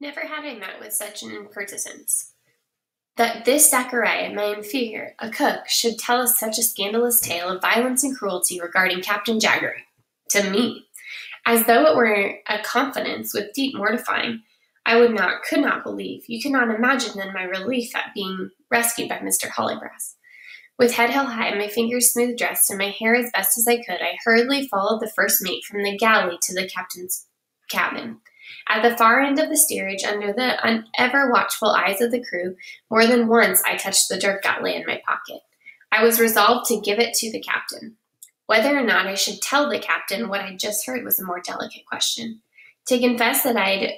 Never had I met with such an impertinence. That this Zachariah, my inferior, a cook, should tell us such a scandalous tale of violence and cruelty regarding Captain Jaggery. To me, as though it were a confidence with deep mortifying, could not believe. You cannot imagine then my relief at being rescued by Mr. Hollybrass. With head held high, my fingers smooth dressed, and my hair as best as I could, I hurriedly followed the first mate from the galley to the captain's cabin. At the far end of the steerage, under the ever-watchful eyes of the crew, more than once I touched the dirk that lay in my pocket. I was resolved to give it to the captain. Whether or not I should tell the captain what I'd just heard was a more delicate question. To confess that I'd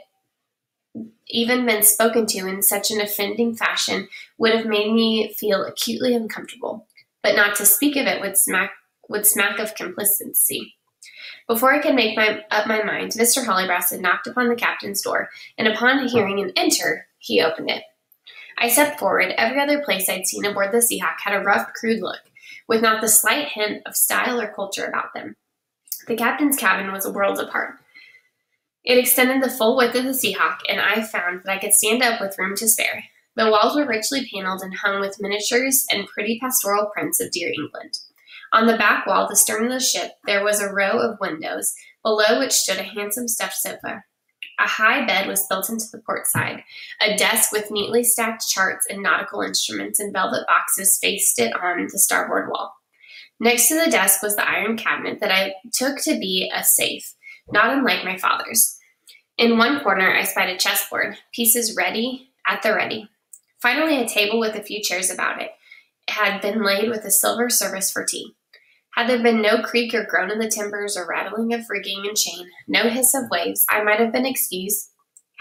even been spoken to in such an offending fashion would have made me feel acutely uncomfortable, but not to speak of it would smack of complacency. Before I could make up my mind, Mr. Hollybrass had knocked upon the captain's door, and upon hearing him enter, he opened it. I stepped forward. Every other place I'd seen aboard the Seahawk had a rough, crude look, with not the slight hint of style or culture about them. The captain's cabin was a world apart. It extended the full width of the Seahawk, and I found that I could stand up with room to spare. The walls were richly paneled and hung with miniatures and pretty pastoral prints of dear England. On the back wall, the stern of the ship, there was a row of windows, below which stood a handsome stuffed sofa. A high bed was built into the port side. A desk with neatly stacked charts and nautical instruments and velvet boxes faced it on the starboard wall. Next to the desk was the iron cabinet that I took to be a safe, not unlike my father's. In one corner, I spied a chessboard, pieces ready at the ready. Finally, a table with a few chairs about it had been laid with a silver service for tea. Had there been no creak or groan in the timbers or rattling of rigging and chain, no hiss of waves, I might have been excused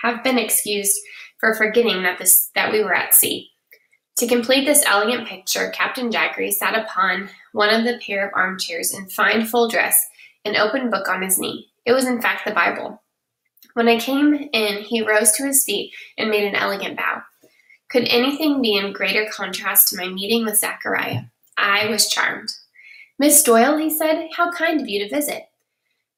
for forgetting that we were at sea. To complete this elegant picture, Captain Jaggery sat upon one of the pair of armchairs in fine full dress, an open book on his knee. It was in fact the Bible. When I came in, he rose to his feet and made an elegant bow. Could anything be in greater contrast to my meeting with Zachariah? I was charmed. "Miss Doyle," he said, "how kind of you to visit."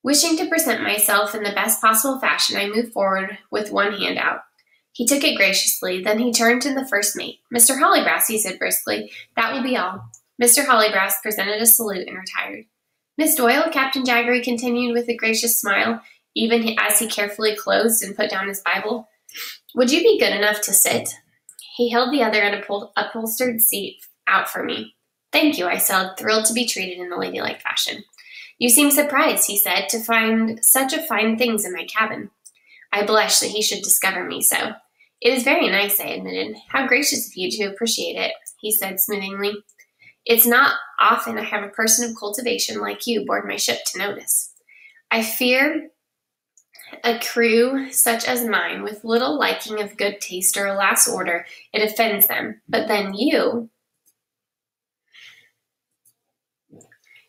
Wishing to present myself in the best possible fashion, I moved forward with one hand out. He took it graciously, then he turned to the first mate. "Mr. Hollybrass," he said briskly, "that will be all." Mr. Hollybrass presented a salute and retired. "Miss Doyle," Captain Jaggery continued with a gracious smile, even as he carefully closed and put down his Bible, "would you be good enough to sit?" He held the other upholstered seat out for me. "Thank you," I said, thrilled to be treated in a ladylike fashion. "You seem surprised," he said, "to find such a fine things in my cabin." I blushed that he should discover me so. "It is very nice," I admitted. "How gracious of you to appreciate it," he said smoothingly. "It's not often I have a person of cultivation like you aboard my ship to notice. I fear a crew such as mine, with little liking of good taste or a last order, it offends them. But then you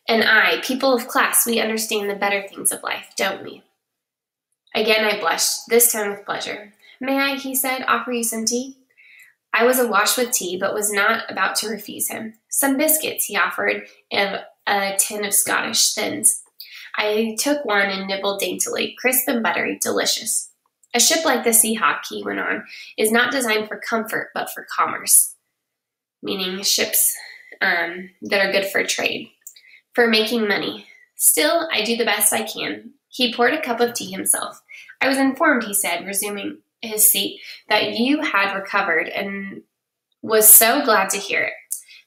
and I, people of class, we understand the better things of life, don't we?" Again I blushed, this time with pleasure. "May I," he said, "offer you some tea?" I was awash with tea, but was not about to refuse him. "Some biscuits," he offered, and a tin of Scottish thins. I took one and nibbled daintily, crisp and buttery, delicious. "A ship like the Seahawk," he went on, "is not designed for comfort, but for commerce," meaning ships that are good for trade, for making money. "Still, I do the best I can." He poured a cup of tea himself. "I was informed," he said, resuming his seat, "that you had recovered, and was so glad to hear it.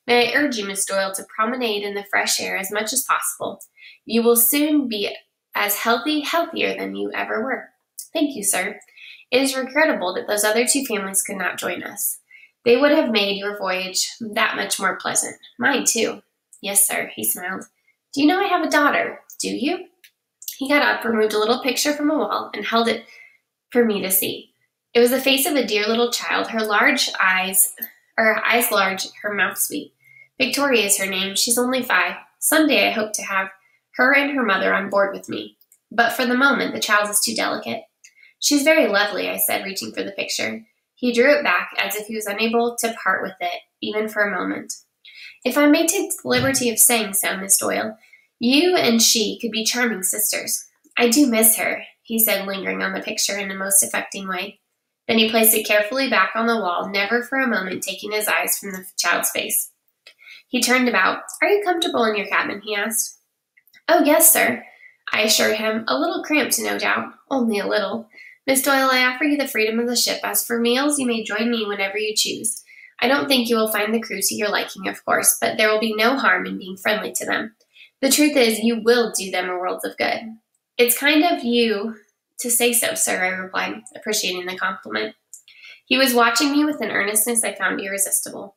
May I urge you, Miss Doyle, to promenade in the fresh air as much as possible. You will soon be as healthier than you ever were." "Thank you, sir. It is regrettable that those other two families could not join us. They would have made your voyage that much more pleasant. Mine, too." "Yes, sir," he smiled. "Do you know I have a daughter? Do you?" He got up, removed a little picture from a wall, and held it for me to see. It was the face of a dear little child, her eyes large, her mouth sweet. Victoria is her name. She's only 5. Someday I hope to have her and her mother on board with me. But for the moment, the child is too delicate. "She's very lovely," I said, reaching for the picture. He drew it back as if he was unable to part with it, even for a moment. "If I may take the liberty of saying so, Miss Doyle, you and she could be charming sisters. I do miss her," he said, lingering on the picture in a most affecting way. Then he placed it carefully back on the wall, never for a moment taking his eyes from the child's face. He turned about. "Are you comfortable in your cabin?" he asked. "Oh, yes, sir," I assured him. "A little cramped, no doubt. Only a little. Miss Doyle, I offer you the freedom of the ship. As for meals, you may join me whenever you choose. I don't think you will find the crew to your liking, of course, but there will be no harm in being friendly to them. The truth is, you will do them a world of good." "It's kind of you to say so, sir," I replied, appreciating the compliment. He was watching me with an earnestness I found irresistible.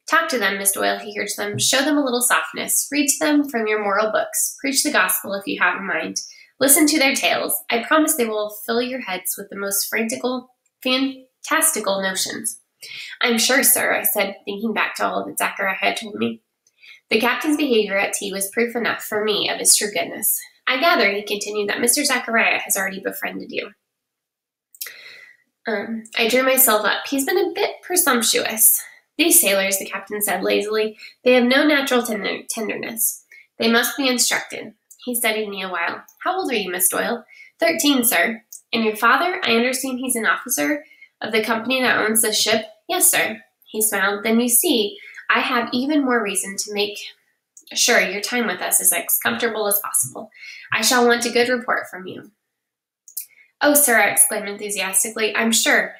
"Talk to them, Miss Doyle," he urged them. "Show them a little softness. Read to them from your moral books. Preach the gospel if you have a mind. Listen to their tales. I promise they will fill your heads with the most fantastical notions." "I'm sure, sir," I said, thinking back to all that Zachariah had told me. The captain's behavior at tea was proof enough for me of his true goodness. "I gather," he continued, "that Mr. Zachariah has already befriended you." I drew myself up. "He's been a bit presumptuous. These sailors," the captain said lazily, "they have no natural tenderness. They must be instructed." He studied me a while. "How old are you, Miss Doyle?" 13, sir." "And your father? I understand he's an officer of the company that owns the ship?" "Yes, sir." He smiled. "Then you see, I have even more reason to make sure your time with us is as comfortable as possible. I shall want a good report from you." "Oh, sir," I exclaimed enthusiastically, "I'm sure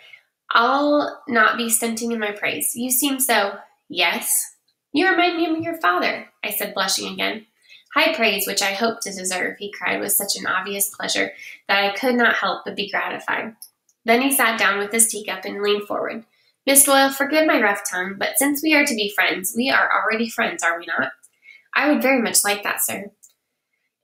I'll not be stinting in my praise. You seem so—" "Yes?" "You remind me of your father," I said, blushing again. "High praise, which I hope to deserve," he cried with such an obvious pleasure that I could not help but be gratified. Then he sat down with his teacup and leaned forward. "Miss Doyle, forgive my rough tongue, but since we are to be friends, we are already friends, are we not?" "I would very much like that, sir."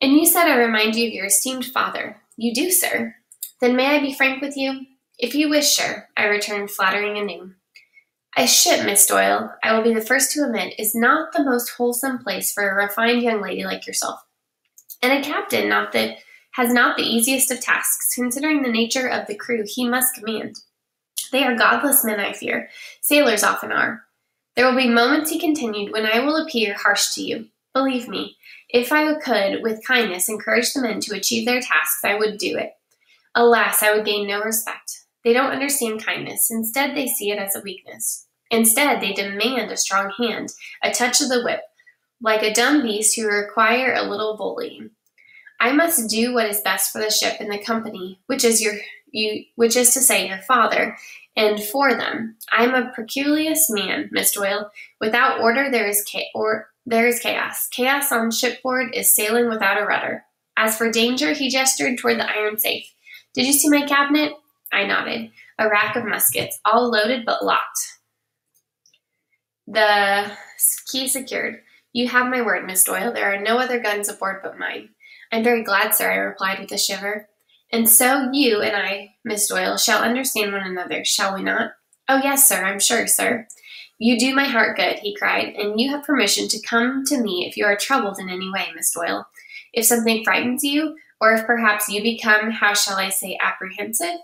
"And you said I remind you of your esteemed father." "You do, sir." "Then may I be frank with you?" "If you wish, sir," I returned, flattering anew. "A ship, Miss Doyle, I will be the first to admit, is not the most wholesome place for a refined young lady like yourself. And a captain has not the easiest of tasks, considering the nature of the crew he must command. They are godless men, I fear. Sailors often are. There will be moments," he continued, "when I will appear harsh to you. Believe me, if I could, with kindness, encourage the men to achieve their tasks, I would do it. Alas, I would gain no respect. They don't understand kindness. Instead, they see it as a weakness. Instead, they demand a strong hand, a touch of the whip, like a dumb beast who require a little bullying. I must do what is best for the ship and the company, which is to say your father, and for them. I am a peculious man, Miss Doyle. Without order, there is chaos. Chaos on shipboard is sailing without a rudder. As for danger," he gestured toward the iron safe. "Did you see my cabinet?" I nodded. "A rack of muskets, all loaded but locked. The key secured. You have my word, Miss Doyle. There are no other guns aboard but mine." "I'm very glad, sir," I replied with a shiver. "And so you and I, Miss Doyle, shall understand one another, shall we not?" "Oh, yes, sir, I'm sure, sir." "You do my heart good," he cried, "and you have permission to come to me if you are troubled in any way, Miss Doyle. If something frightens you, or if perhaps you become, how shall I say, apprehensive?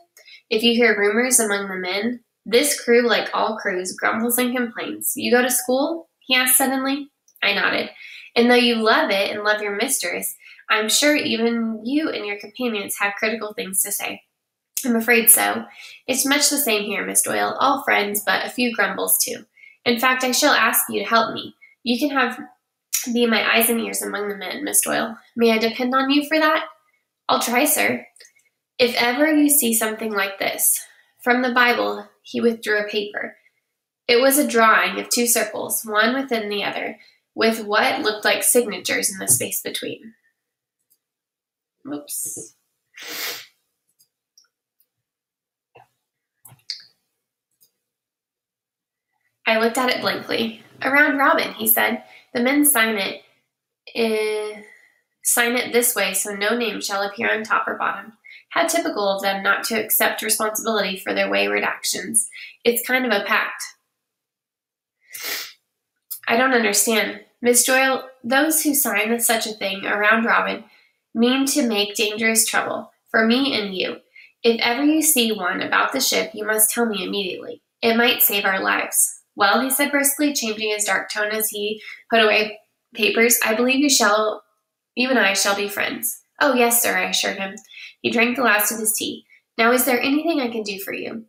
If you hear rumors among the men, this crew, like all crews, grumbles and complains. You go to school?" he asked suddenly. I nodded. "And though you love it and love your mistress, I'm sure even you and your companions have critical things to say." "I'm afraid so. It's much the same here, Miss Doyle. All friends, but a few grumbles too. In fact, I shall ask you to help me. You can be my eyes and ears among the men, Miss Doyle. May I depend on you for that?" "I'll try, sir." "If ever you see something like this." From the Bible, he withdrew a paper. It was a drawing of two circles, one within the other, with what looked like signatures in the space between. Oops. I looked at it blankly. "A round robin," he said. "The men sign it this way so no name shall appear on top or bottom. How typical of them not to accept responsibility for their wayward actions. It's kind of a pact." "I don't understand." "Miss Doyle, those who sign such a thing, a round robin, mean to make dangerous trouble, for me and you. If ever you see one about the ship, you must tell me immediately. It might save our lives." "Well," he said briskly, changing his dark tone as he put away papers, "I believe you and I shall be friends." "Oh, yes, sir," I assured him. He drank the last of his tea. "Now, is there anything I can do for you?"